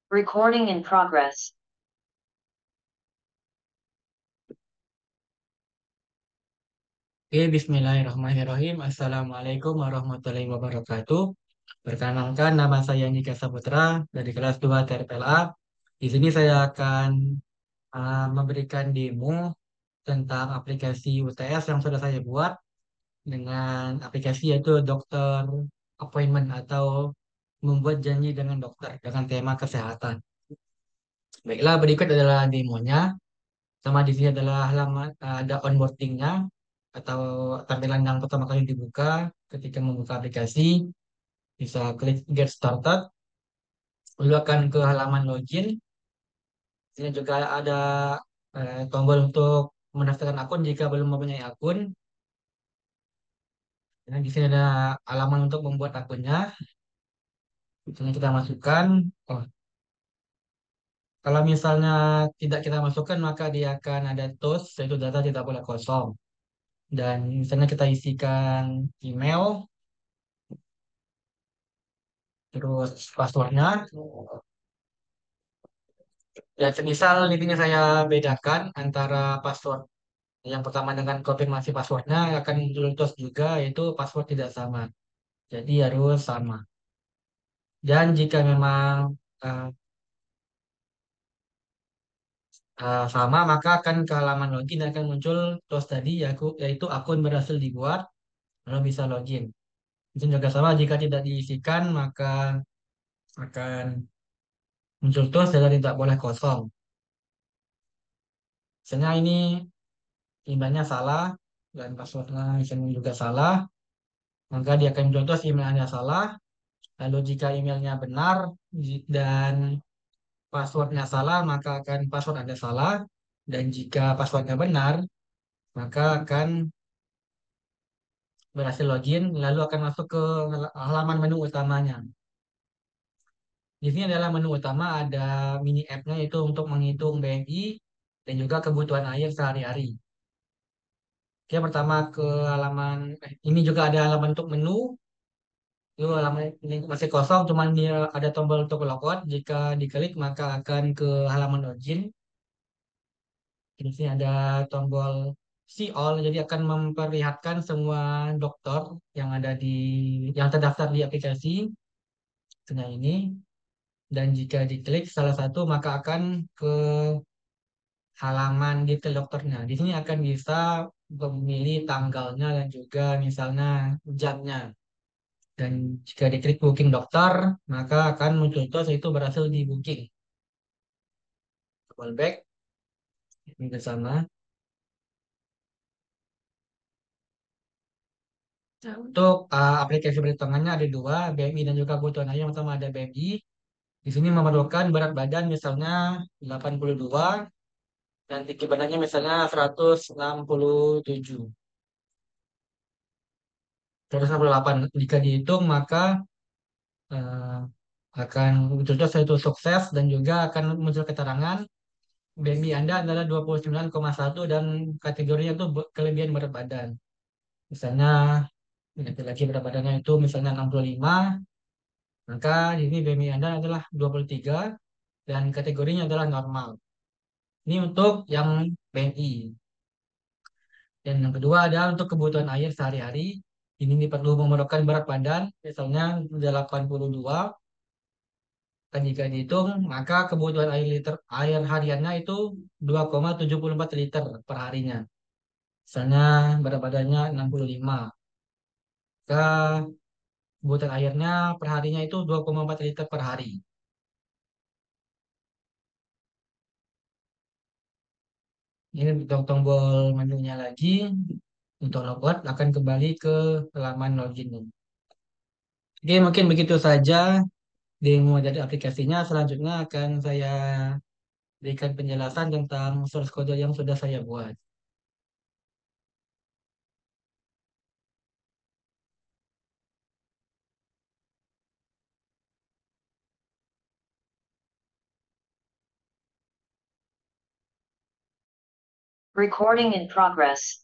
Recording in progress. Oke, Bismillahirrahmanirrahim. Assalamualaikum warahmatullahi wabarakatuh. Perkenalkan, nama saya Nika Saputra dari kelas 2 TRPLA. Di sini saya akan memberikan demo tentang aplikasi UTS yang sudah saya buat dengan aplikasi yaitu dokter appointment atau membuat janji dengan dokter dengan tema kesehatan. Baiklah, berikut adalah demonya. Sama di sini adalah halaman ada onboardingnya atau tampilan yang pertama kali dibuka ketika membuka aplikasi. Bisa klik get started, lalu akan ke halaman login. Sini juga ada tombol untuk mendaftarkan akun jika belum mempunyai akun. Dan di sini ada halaman untuk membuat akunnya. Di sini kita masukkan. Oh, kalau misalnya tidak kita masukkan maka dia akan ada toast, yaitu data tidak boleh kosong. Dan misalnya kita isikan email, terus passwordnya. Dan semisal di sini saya bedakan antara password yang pertama dengan konfirmasi passwordnya akan muncul terus juga yaitu password tidak sama. Jadi harus sama. Dan jika memang eh, sama maka akan ke halaman login akan muncul terus tadi yaitu akun berhasil dibuat lalu bisa login. Itu juga sama jika tidak diisikan maka akan muncul terus dan tidak boleh kosong. Misalnya ini emailnya salah dan passwordnya misalnya juga salah, maka dia akan muncul terus emailnya salah. Lalu jika emailnya benar dan passwordnya salah, maka akan password Anda salah. Dan jika passwordnya benar, maka akan berhasil login, lalu akan masuk ke halaman menu utamanya. Di sini adalah menu utama, ada mini app-nya itu untuk menghitung BMI dan juga kebutuhan air sehari-hari. Oke, pertama ke halaman, ini juga ada halaman untuk menu. Itu halaman ini masih kosong, cuman dia ada tombol untuk logout. Jika diklik, maka akan ke halaman login. Di sini ada tombol see all, jadi akan memperlihatkan semua dokter yang ada yang terdaftar di aplikasi. Nah ini, dan jika diklik salah satu maka akan ke halaman detail dokternya. Di sini akan bisa memilih tanggalnya dan juga misalnya jamnya. Dan jika diklik booking dokter, maka akan muncul terus itu berhasil di booking. Tombol back, ini ke sana. Nah, untuk aplikasi perhitungannya ada dua, BMI dan juga kebutuhan air. Yang pertama ada BMI. Di sini memerlukan berat badan misalnya 82 dan tinggi badannya misalnya 167, 168. Jika dihitung maka eh, akan muncul itu sukses dan juga akan muncul keterangan BMI Anda adalah 29,1 dan kategorinya itu kelebihan berat badan. Misalnya laki-laki berat badannya itu misalnya 65, maka di sini BMI Anda adalah 23 dan kategorinya adalah normal. Ini untuk yang BMI. Dan yang kedua adalah untuk kebutuhan air sehari-hari. Ini perlu memerlukan berat badan, misalnya 82. Dan jika dihitung, maka kebutuhan air hariannya itu 2,74 liter per harinya. Misalnya berat badannya 65. Maka kebutuhan airnya per harinya itu 2,4 liter per hari. Ini untuk tombol menunya lagi. Untuk logout akan kembali ke halaman login. Oke, mungkin begitu saja demo dari aplikasinya. Selanjutnya akan saya berikan penjelasan tentang source code yang sudah saya buat. Recording in progress.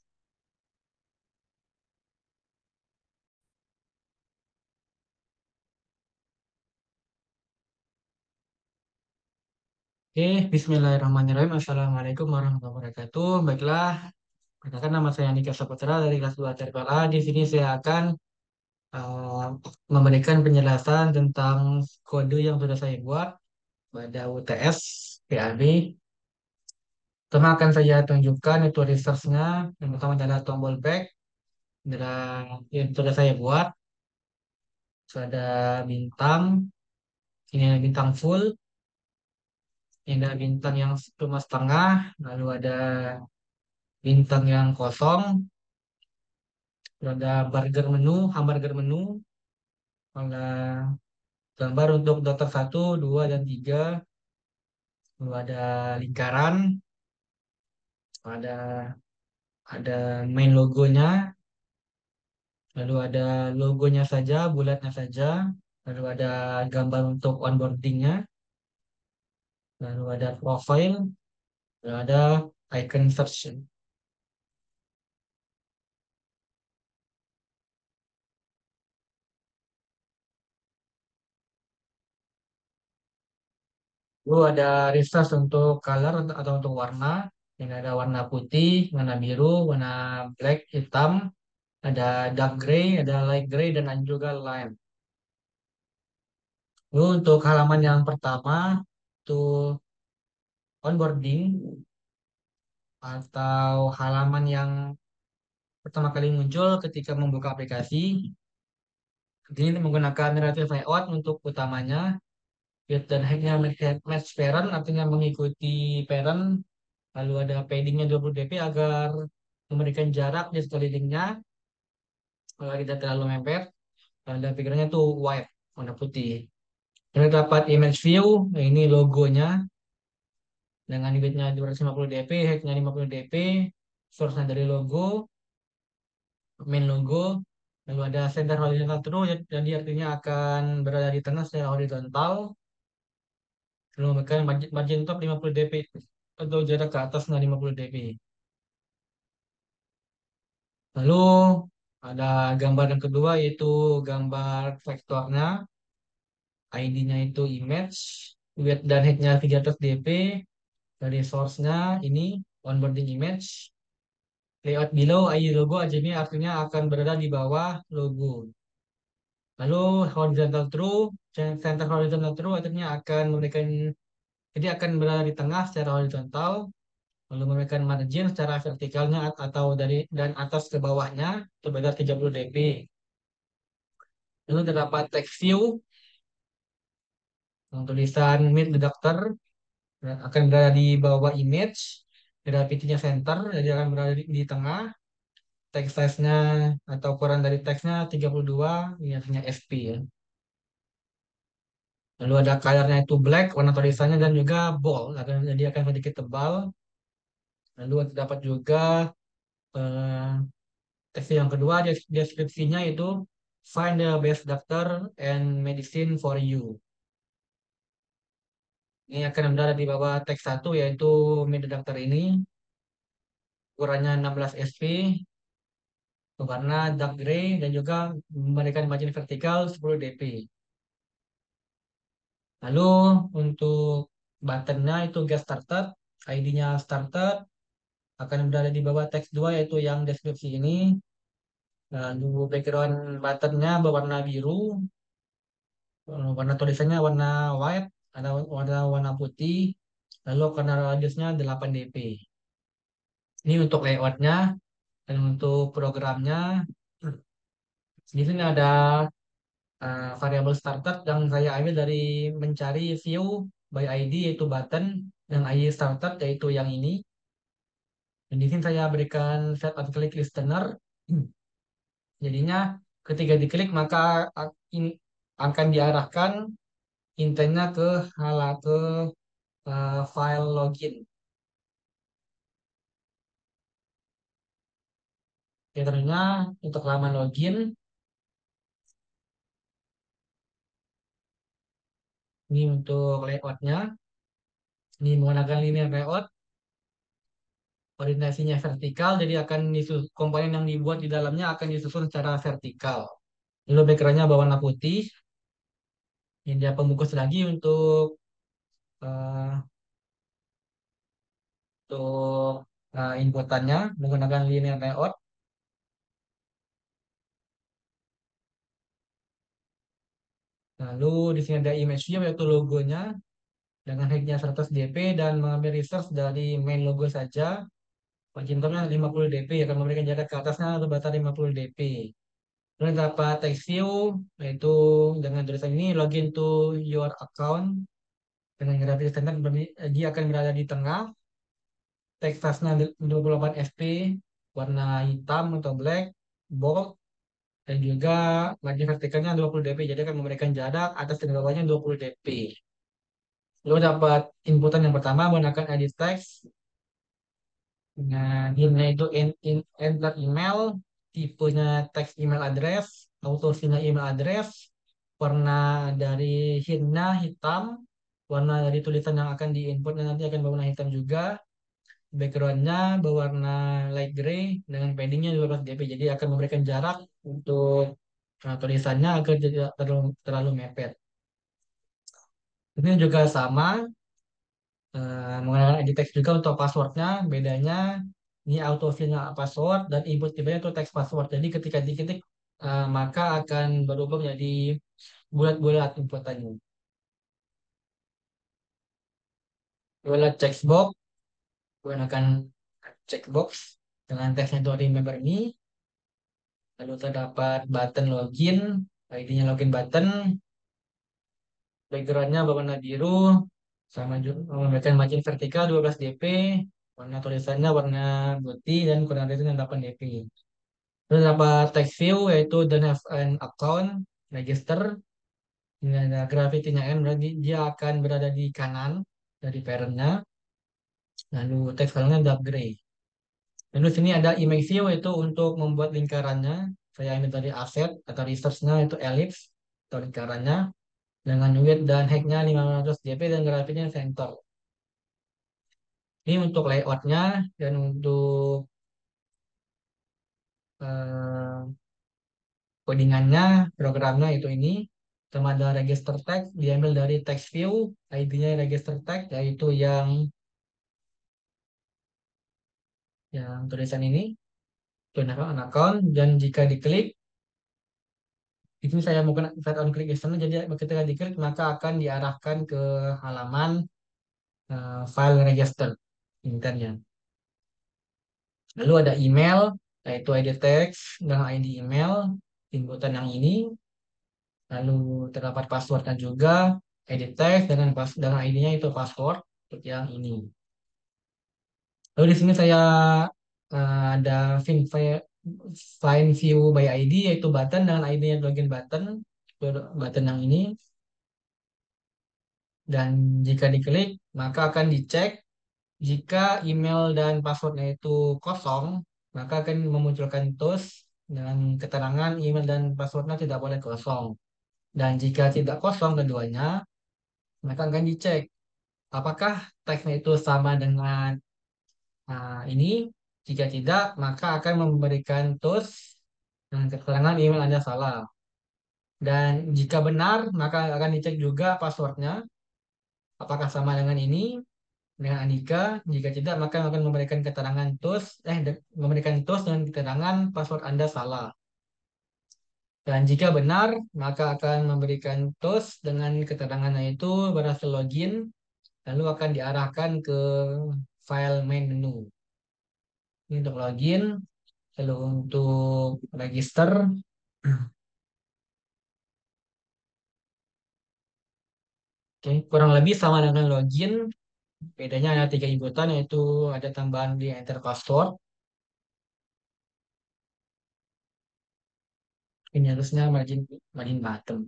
Oke, Bismillahirrahmanirrahim. Assalamualaikum warahmatullahi wabarakatuh. Baiklah, perkenalkan nama saya Andika Saputra dari kelas 2 TPLA. Di sini saya akan uh, memberikan penjelasan tentang kode yang sudah saya buat pada UTS PAB. Pertama akan saya tunjukkan itu resource-nya. Yang pertama adalah tombol back, adalah yang sudah saya buat. Terus ada bintang, ini ada bintang full, ini ada bintang yang cuma setengah, lalu ada bintang yang kosong. Terus ada burger menu, hamburger menu, ada gambar untuk dokter satu, 2, dan 3. Lalu ada lingkaran, ada main logonya, lalu ada logonya saja, bulatnya saja, lalu ada gambar untuk onboardingnya, lalu ada profile, lalu ada icon search. Lalu ada resource untuk color atau untuk warna. Yang ada warna putih, warna biru, warna black, hitam, ada dark gray, ada light gray, dan ada juga lime. Lalu untuk halaman yang pertama, itu onboarding atau halaman yang pertama kali muncul ketika membuka aplikasi. Ini menggunakan relative layout untuk utamanya. Width dan height-nya match parent, artinya mengikuti parent. Lalu ada paddingnya 20 dp agar memberikan jarak di sekelilingnya agar tidak terlalu mepet. Ada pikirannya tuh white, warna putih. Kita dapat image view, nah ini logonya dengan width-nya 250 dp, height-nya 50 dp, source-nya dari logo, main logo, lalu ada center horizontal true, jadi artinya akan berada di tengah secara horizontal, lalu memberikan margin top 50 dp atau jarak ke atasnya 50 dp. Lalu ada gambar yang kedua yaitu gambar vektornya, ID-nya itu image, width dan height-nya 300 dp, dari source-nya ini onboarding image, layout below ID logo aja ini artinya akan berada di bawah logo. Lalu horizontal true, center horizontal true artinya akan memberikan, jadi akan berada di tengah secara horizontal, lalu memberikan margin secara vertikalnya atau dari dan atas ke bawahnya berbeda 30 dp. Lalu terdapat text view, tulisan meet the doctor akan berada di bawah image, gravity-nya center, jadi akan berada di tengah. Text size-nya atau ukuran dari teksnya 32, ini artinya SP ya. Lalu ada color-nya itu black, warna tulisannya, dan juga bold, jadi akan sedikit tebal. Lalu terdapat juga eh, teks yang kedua, deskripsinya itu find the best doctor and medicine for you. Ini akan berada di bawah teks satu yaitu meet the doctor ini. Ukurannya 16 sp, warna dark gray, dan juga memberikan margin vertikal 10 dp. Lalu untuk buttonnya itu get started, ID-nya started, akan berada di bawah teks 2 yaitu yang deskripsi ini. Lalu background buttonnya berwarna biru, warna tulisannya warna white, ada warna putih, lalu karena radiusnya 8 dp. Ini untuk layoutnya, dan untuk programnya. Di sini ada variabel starter yang saya ambil dari mencari view by ID yaitu button, dan ID starter yaitu yang ini. Dan di sini saya berikan set on click listener. Jadinya ketika diklik maka akan diarahkan intentnya ke file login. Filternya untuk halaman login, ini untuk layoutnya. Ini menggunakan linear layout, orientasinya vertikal, jadi akan komponen yang dibuat di dalamnya akan disusun secara vertikal. Lalu backgroundnya berwarna putih. Ini dia pembungkus lagi untuk eh, untuk inputannya menggunakan linear layout. Lalu di sini ada image view yaitu logonya dengan height-nya 100 dp dan mengambil resource dari main logo saja. Margin-nya 50 dp akan memberikan jarak ke atasnya atau batas 50 dp. Lalu dapat text view yaitu dengan tulisan ini login to your account dengan grafis standar dia akan berada di tengah. Tekstasnya 28 fp warna hitam atau black, bold, dan juga margin vertikalnya 20 dp jadi akan memberikan jarak atas dan bawahnya 20 dp. Lalu dapat inputan yang pertama menggunakan edit text. Nah, ini itu enter email, tipenya text email address, auto sinya email address, warna dari hintnya hitam, warna dari tulisan yang akan diinput nanti akan berwarna hitam juga, backgroundnya berwarna light gray dengan paddingnya 12 dp, jadi akan memberikan jarak untuk tulisannya agar tidak terlalu mepet. Ini juga sama, menggunakan edit text juga untuk passwordnya. Bedanya ini auto fill password dan input tipenya itu text password. Jadi ketika diketik maka akan berubah menjadi bulat-bulat inputannya. Kalau checkbox gunakan checkbox dengan teksnya itu remember me. Lalu terdapat button login, ID-nya login button, backgroundnya berwarna biru, sama juga memberikan margin vertikal 12 dp, warna tulisannya warna putih dan kurang dari 8 dp. Terus dapat text view yaitu don't have an account, register. Ini ada gravity-nya N, berarti dia akan berada di kanan dari parent-nya. Lalu text filenya dark gray. Lalu sini ada image view yaitu untuk membuat lingkarannya. Saya ambil dari asset atau resource-nya itu ellipse atau lingkarannya dengan width dan height-nya 500 dp dan grafiknya center. Ini untuk layout-nya dan untuk eh, codingannya, programnya itu ini. Sama ada register text, diambil dari text view, ID-nya register text, yaitu yang tulisan ini, tulisan account, dan jika diklik, itu saya menggunakan set on click listener, jadi ketika diklik maka akan diarahkan ke halaman file register internya. Lalu ada email, yaitu ID text dan ID email, inputan yang ini. Lalu terdapat passwordnya juga, edit text dengan ID-nya itu password untuk yang ini. Lalu di sini saya ada find view by ID yaitu button dengan ID yang login button, itu button yang ini. Dan jika diklik maka akan dicek jika email dan passwordnya itu kosong maka akan memunculkan toast dengan keterangan email dan passwordnya tidak boleh kosong. Dan jika tidak kosong keduanya maka akan dicek apakah teksnya itu sama dengan ini. Jika tidak, maka akan memberikan toast dengan keterangan email Anda salah. Dan jika benar, maka akan dicek juga passwordnya. Apakah sama dengan ini, dengan Andika. Jika tidak, maka akan memberikan keterangan toast, memberikan toast dengan keterangan password Anda salah. Dan jika benar, maka akan memberikan toast dengan keterangannya itu berhasil login, lalu akan diarahkan ke file main menu. Ini untuk login. Lalu untuk register, oke, kurang lebih sama dengan login. Bedanya ada 3 inputan yaitu ada tambahan di enter password. Ini harusnya margin margin bottom.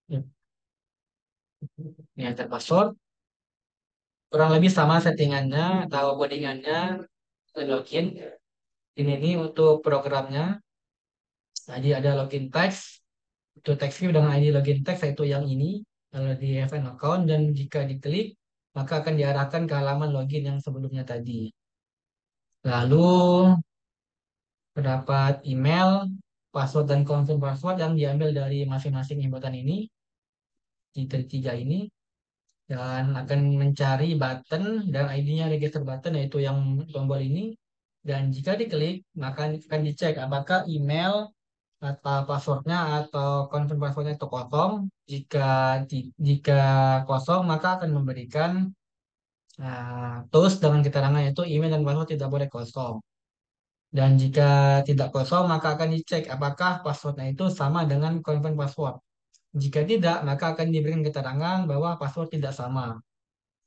Ya, ini enter password. Kurang lebih sama settingannya atau codingannya login. Ini untuk programnya. Tadi ada login text. Itu text view dengan ID login text yaitu yang ini. Kalau di event account dan jika diklik maka akan diarahkan ke halaman login yang sebelumnya tadi. Lalu terdapat email, password, dan confirm password yang diambil dari masing-masing inputan ini, di tiga ini. dan akan mencari button dan ID-nya register button yaitu yang tombol ini. Dan jika diklik, maka akan dicek apakah email atau passwordnya atau confirm passwordnya itu kosong. Jika jika kosong, maka akan memberikan terus dengan keterangan itu email dan password tidak boleh kosong. Dan jika tidak kosong, maka akan dicek apakah passwordnya itu sama dengan confirm password. Jika tidak, maka akan diberikan keterangan bahwa password tidak sama.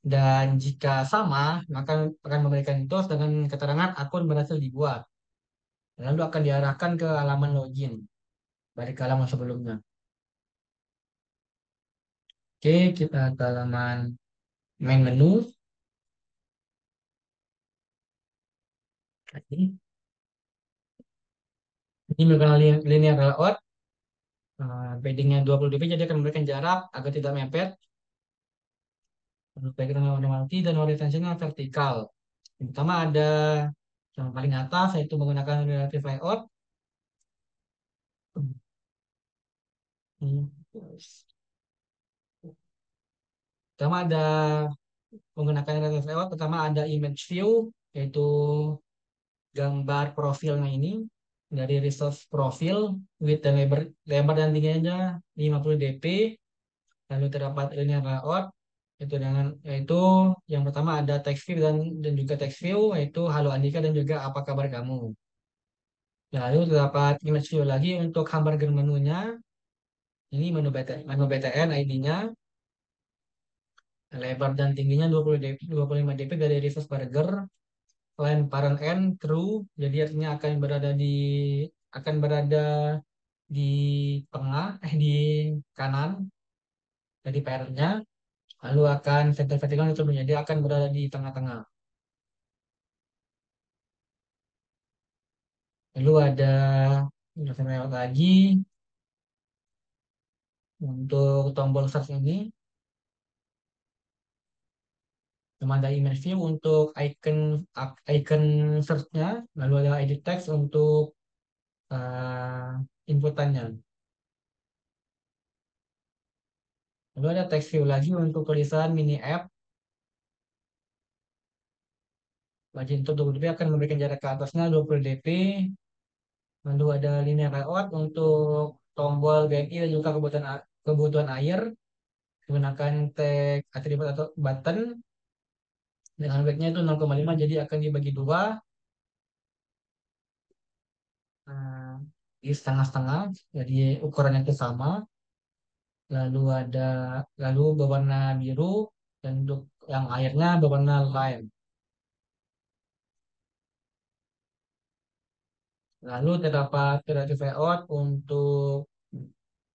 Dan jika sama, maka akan memberikan terus dengan keterangan akun berhasil dibuat. Lalu akan diarahkan ke halaman login, balik ke halaman sebelumnya. Oke, kita ke halaman main menu. Ini menggunakan linear layout. Paddingnya 20 dp, jadi akan memberikan jarak agar tidak mepet. Background warna multi dan orientasinya vertikal. Yang pertama ada yang paling atas yaitu menggunakan relative layout. Hmm. Pertama ada menggunakan relative layout. Pertama ada image view yaitu gambar profilnya ini dari resource profil width dan lebar dan tingginya 50 dp. Lalu terdapat linear layout yaitu yang pertama ada text view dan juga text view yaitu halo Andika dan juga apa kabar kamu. Lalu terdapat image view lagi untuk hamburger menunya. Ini menu BTN ID-nya lebar dan tingginya 25 dp dari reverse burger. Line parent end true, jadi artinya akan berada di tengah di kanan dari parentnya. Lalu akan center vertical itu menjadi akan berada di tengah-tengah. Lalu ada lewat lagi untuk tombol search ini. Cuma ada image view untuk icon search-nya, lalu ada edit text untuk inputannya. Lalu ada text view lagi untuk tulisan mini app. Margin untuk 20 dp akan memberikan jarak ke atasnya 20 dp. Lalu ada linear layout untuk tombol BNI dan juga kebutuhan air menggunakan tag atribut atau button dengan weight-nya itu 0,5 jadi akan dibagi dua, eh, di setengah-setengah jadi ukurannya itu sama. Lalu berwarna biru dan untuk yang airnya berwarna lime. Lalu terdapat creative layout untuk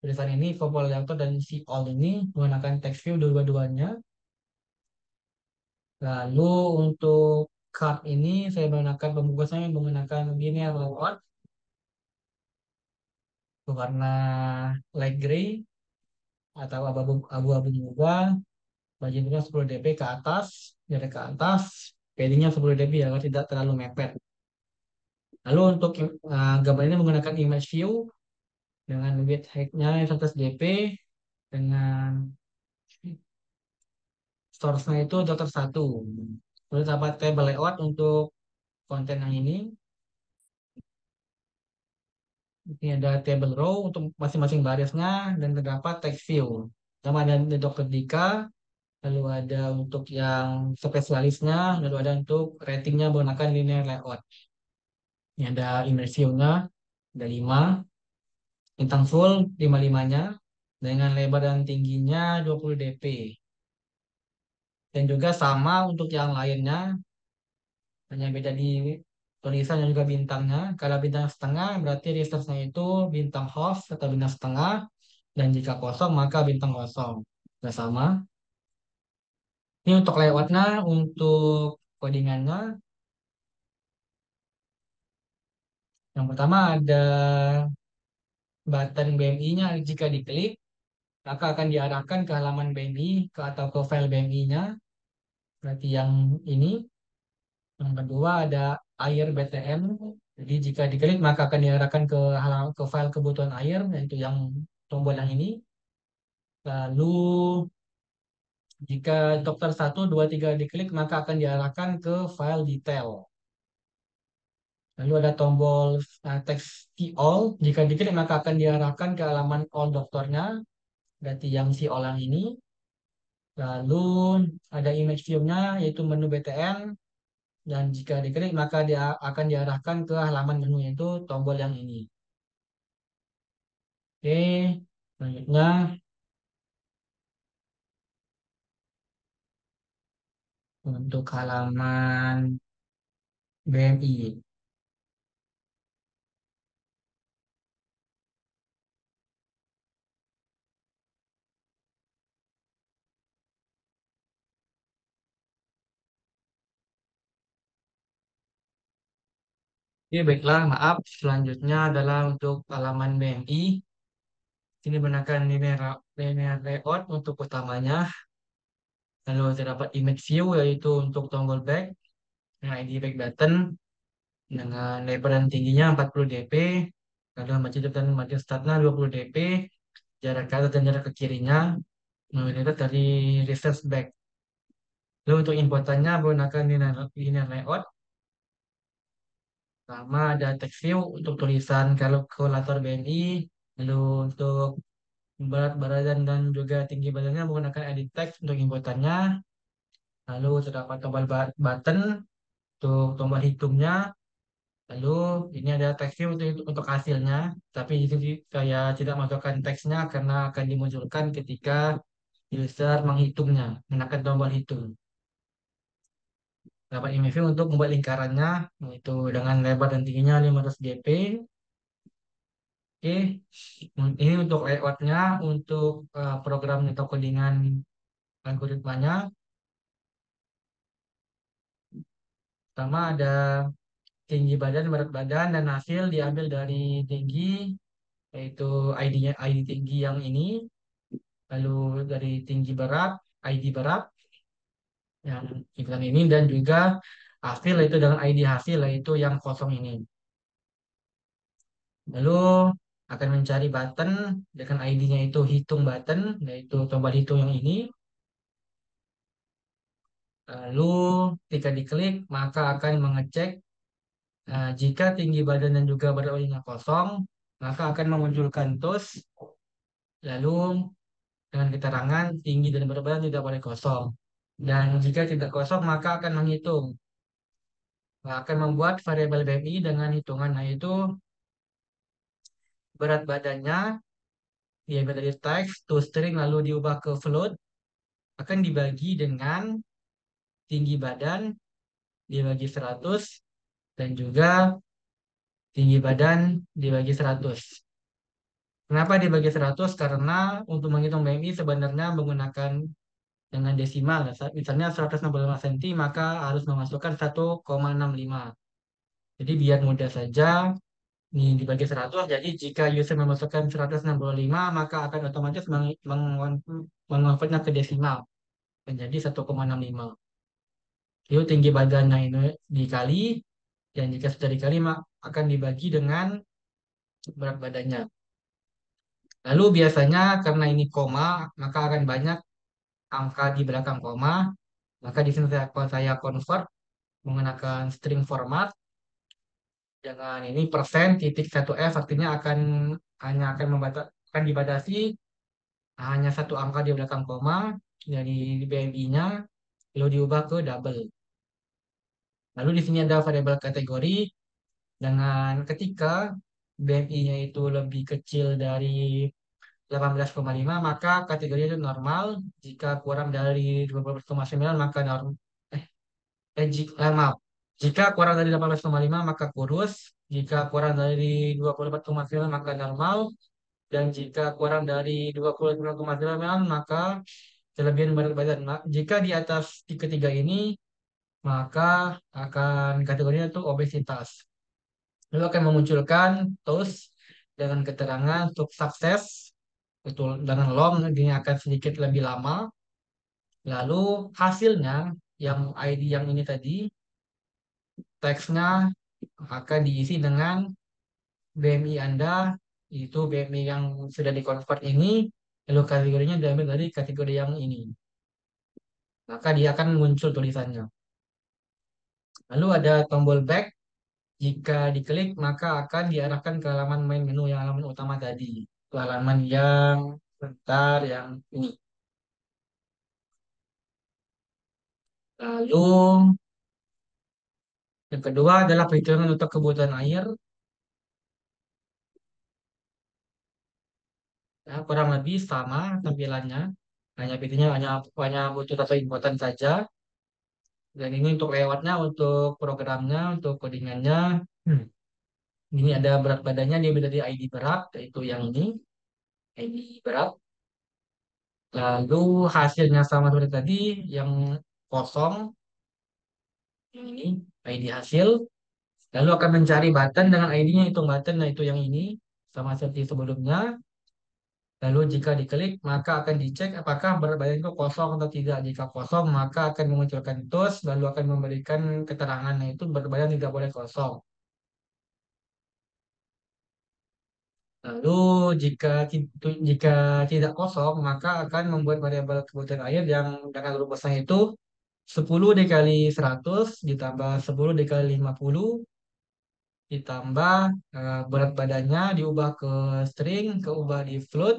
tulisan ini, Popol Letter dan si all ini menggunakan text view dua-duanya. Lalu untuk card ini saya menggunakan pembungkusnya menggunakan linear layout berwarna light gray atau abu-abu juga. Marginnya 10 dp ke atas, dari ke atas, paddingnya 10 dp agar tidak terlalu mepet. Lalu untuk gambar ini menggunakan image view dengan width height-nya 100 dp dengan source-nya itu Dr. 1. Lalu dapat table layout untuk konten yang ini. Ini ada table row untuk masing-masing barisnya dan terdapat text view. Sama ada di Dr. Dika, lalu ada untuk yang spesialisnya, lalu ada untuk ratingnya menggunakan linear layout. Ini ada image view-nya, ada 5, bintang full 55-nya, dengan lebar dan tingginya 20 dp. Dan juga sama untuk yang lainnya, hanya beda di tulisan dan juga bintangnya. Kalau bintang setengah berarti research-nya itu bintang half atau bintang setengah. Dan jika kosong maka bintang kosong. Nggak sama. Ini untuk layoutnya, untuk codingannya. Yang pertama ada button BMI-nya. Jika diklik, maka akan diarahkan ke halaman BMI atau ke file BMI-nya. Berarti yang ini. Yang kedua ada air BTN. Jadi jika diklik maka akan diarahkan ke file kebutuhan air, yaitu yang tombol yang ini. Lalu Jika dokter 1, 2, 3 diklik, maka akan diarahkan ke file detail. Lalu ada tombol teks see all. Jika diklik, maka akan diarahkan ke halaman all dokternya, berarti yang see all yang ini. Lalu ada image view-nya, yaitu menu BTN. Dan jika diklik, maka dia akan diarahkan ke halaman menu, yaitu tombol yang ini. Oke, selanjutnya untuk halaman BMI. Oke, baiklah, maaf. Selanjutnya adalah untuk halaman BMI. Ini menggunakan linear layout untuk utamanya. Lalu terdapat image view, yaitu untuk tombol back dengan ID back button dengan lebar dan tingginya 40 dp. Lalu maju dan maju startnya 20 dp. Jarak ke atas dan jarak ke kirinya menurut dari reverse back. Lalu untuk inputannya menggunakan linear layout. Pertama ada text view untuk tulisan kalkulator BMI. Lalu untuk berat badan dan juga tinggi badannya menggunakan edit text untuk inputannya. Lalu terdapat tombol button untuk tombol hitungnya. Lalu ini ada text view untuk hasilnya. Tapi itu saya tidak masukkan teksnya karena akan dimunculkan ketika user menghitungnya, menekan tombol hitung. Dapat image view untuk membuat lingkarannya, yaitu dengan lebar dan tingginya 500 dp. Oke, ini untuk layoutnya, untuk programnya atau codingan algoritmanya. Pertama ada tinggi badan, berat badan, dan hasil diambil dari tinggi, yaitu ID-nya, ID tinggi yang ini. Lalu dari tinggi berat, ID berat yang ikutan ini, dan juga hasil itu dengan ID hasil, yaitu yang kosong ini. Lalu akan mencari button dengan ID-nya itu hitung button, yaitu tombol hitung yang ini. Lalu ketika diklik, maka akan mengecek jika tinggi badan dan juga berat badannya kosong, maka akan memunculkan TOS. Lalu dengan keterangan tinggi dan berat badan tidak boleh kosong. Dan jika tidak kosong, maka akan menghitung. Akan membuat variabel BMI dengan hitungan, yaitu berat badannya diambil dari teks to string lalu diubah ke float, akan dibagi dengan tinggi badan dibagi 100 dan juga tinggi badan dibagi 100. Kenapa dibagi 100? Karena untuk menghitung BMI sebenarnya menggunakan dengan desimal. Misalnya 165 cm, maka harus memasukkan 1,65. Jadi biar mudah saja, ini dibagi 100. Jadi jika user memasukkan 165, maka akan otomatis mengonvertnya ke desimal menjadi 1,65. Itu tinggi badannya ini dikali, dan jika sudah dikali akan dibagi dengan berat badannya. Lalu biasanya karena ini koma, maka akan banyak angka di belakang koma. Maka di sini saya convert menggunakan string format dengan ini persen titik 1F, artinya hanya akan dibatasi hanya satu angka di belakang koma dari BMI-nya, lalu diubah ke double. Lalu di sini ada variabel kategori dengan ketika BMI-nya itu lebih kecil dari 18,5, maka kategorinya itu normal. Jika kurang dari 12,9 maka normal. Maaf. Jika kurang dari 18,5 maka kurus. Jika kurang dari 24,9 maka normal. Dan jika kurang dari 29,9 maka kelebihan berat badan. Jika di atas ketiga ini maka akan kategorinya itu obesitas. Lalu akan memunculkan TOS dengan keterangan untuk sukses. Betul, dengan long ini akan sedikit lebih lama. Lalu hasilnya yang ID yang ini tadi, teksnya akan diisi dengan BMI Anda, itu BMI yang sudah dikonvert ini, lalu kategorinya diambil dari kategori yang ini. maka dia akan muncul tulisannya. Lalu ada tombol back. Jika diklik, maka akan diarahkan ke halaman main menu yang halaman utama tadi. Ke halaman yang bentar yang ini. Lalu yang kedua adalah perhitungan untuk kebutuhan air. Ya, kurang lebih sama tampilannya. Hanya bedanya hanya butuh satu inputan saja. Dan ini untuk lewatnya, untuk programnya, untuk codingannya. Hmm. Ini ada berat badannya, dia dari ID berat, yaitu yang ini, ID berat. Lalu hasilnya sama seperti tadi, yang kosong, yang ini, ID hasil. Lalu akan mencari button dengan ID-nya, hitung button, nah itu yang ini, sama seperti sebelumnya. Lalu jika diklik, maka akan dicek apakah berat badan itu kosong atau tidak. Jika kosong, maka akan memunculkan TOS, lalu akan memberikan keterangan, yaitu berat badan tidak boleh kosong. Lalu jika tidak kosong, maka akan membuat variabel kebutuhan air yang dengan rumusnya itu 10 dikali 100 ditambah 10 dikali 50 ditambah berat badannya diubah ke string, keubah di float,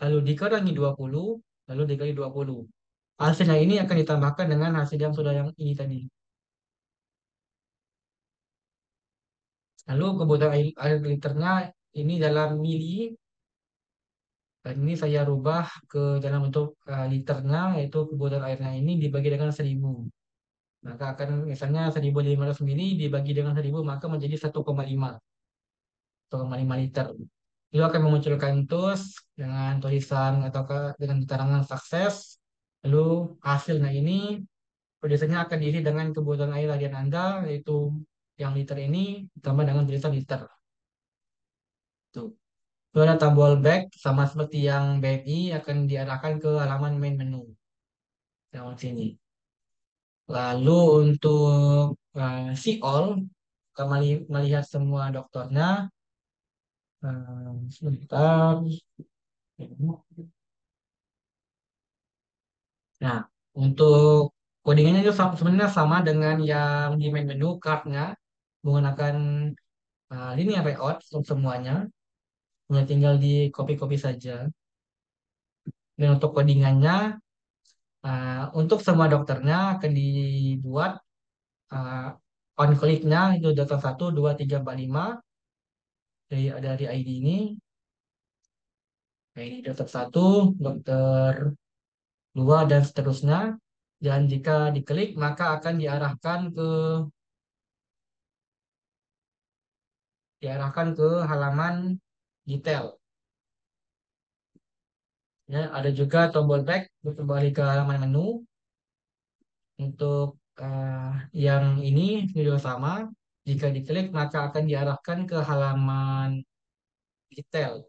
lalu dikurangi 20 lalu dikali 20. Hasilnya ini akan ditambahkan dengan hasil yang sudah yang ini tadi. Lalu kebutuhan air liternya ini dalam mili, dan ini saya rubah ke dalam bentuk liternya, yaitu kebutuhan airnya ini dibagi dengan 1000. Maka akan misalnya 1500 mili dibagi dengan 1000 maka menjadi 1,5 liter. Itu akan memunculkan TOS dengan tulisan atau dengan keterangan sukses. Lalu hasilnya ini tulisannya akan diisi dengan kebutuhan air harian Anda, yaitu yang liter ini ditambah dengan tulisan liter. Tuh. Itu ada tombol back sama seperti yang BMI akan diarahkan ke halaman main menu. Yang sini. Lalu untuk see all, kita melihat semua dokternya. Sebentar. Nah, untuk codingannya itu sebenarnya sama dengan yang di main menu card-nya, menggunakan linear layout untuk semuanya, hanya tinggal di copy-copy saja. Dan untuk codingannya, untuk semua dokternya akan dibuat uh, on click-nya itu dokter 1, 2, 3, 4, 5 dari ID ini, ID dokter 1, dokter 2 dan seterusnya. Dan jika diklik maka akan diarahkan ke halaman detail. Ya, ada juga tombol back untuk kembali ke halaman menu. Untuk yang ini juga sama. Jika diklik maka akan diarahkan ke halaman detail.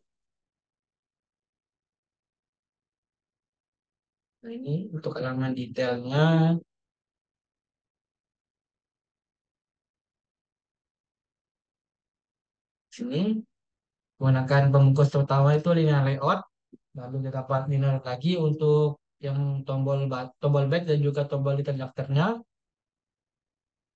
Nah, ini untuk halaman detailnya sini menggunakan pembungkus terutama itu linear layout. Lalu kita dapat linear lagi untuk yang tombol back dan juga tombol detail daftarnya,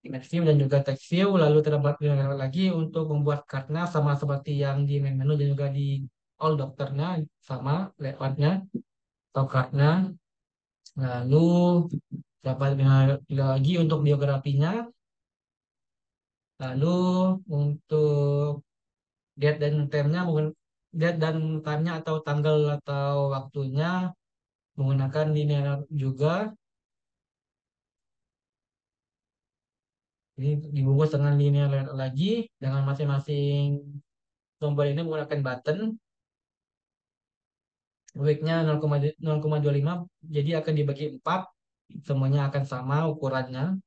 image view dan juga text view. Lalu terdapat linear lagi untuk membuat kartnya sama seperti yang di main menu dan juga di all dokternya sama layoutnya atau kartnya. Lalu dapat lagi untuk biografinya. Lalu untuk date dan time-nya date dan time-nya atau tanggal atau waktunya menggunakan linear juga. Ini dibungkus dengan linear lagi dengan masing-masing tombol ini menggunakan button. Weight-nya 0,25 jadi akan dibagi 4. Semuanya akan sama ukurannya.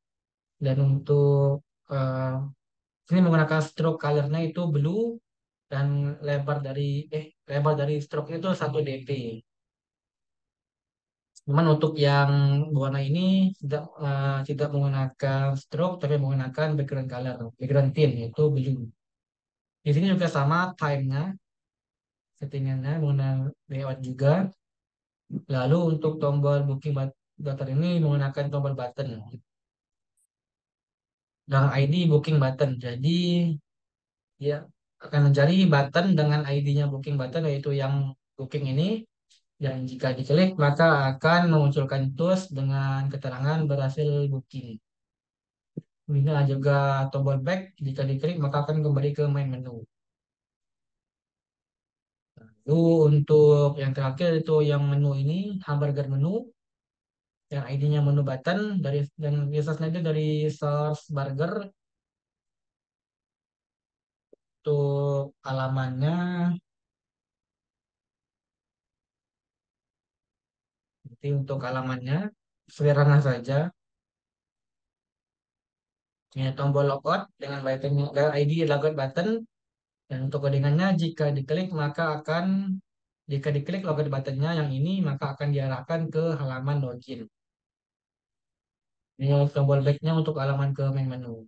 Dan untuk eh, ini menggunakan stroke color-nya itu blue dan lebar dari stroke itu 1 dp. Cuman untuk yang warna ini tidak menggunakan stroke tapi menggunakan background color, background tint yaitu blue. Di sini juga sama time-nya, settingannya menggunakan layout juga. Lalu untuk tombol daftar ini menggunakan tombol button dan ID booking button. Jadi dia akan mencari button dengan ID-nya booking button yaitu yang booking ini. Dan jika diklik maka akan memunculkan tools dengan keterangan berhasil booking. Kemudian ada juga tombol back. Jika diklik maka akan kembali ke main menu. Lalu untuk yang terakhir itu yang menu ini hamburger menu yang ID-nya menu button dari dan biasanya itu dari source burger untuk halamannya. Jadi untuk halamannya sederhana saja. Ini tombol logout dengan button ID logout button. Dan untuk codingannya jika diklik logout buttonnya yang ini maka akan diarahkan ke halaman login. Ini tombol backnya untuk halaman ke main menu.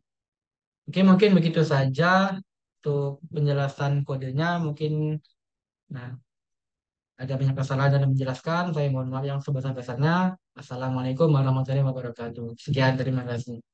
Oke, mungkin begitu saja untuk penjelasan kodenya. Mungkin nah ada banyak kesalahan dalam menjelaskan. Saya mohon maaf yang sebesar-besarnya. Assalamualaikum warahmatullahi wabarakatuh. Sekian, terima kasih.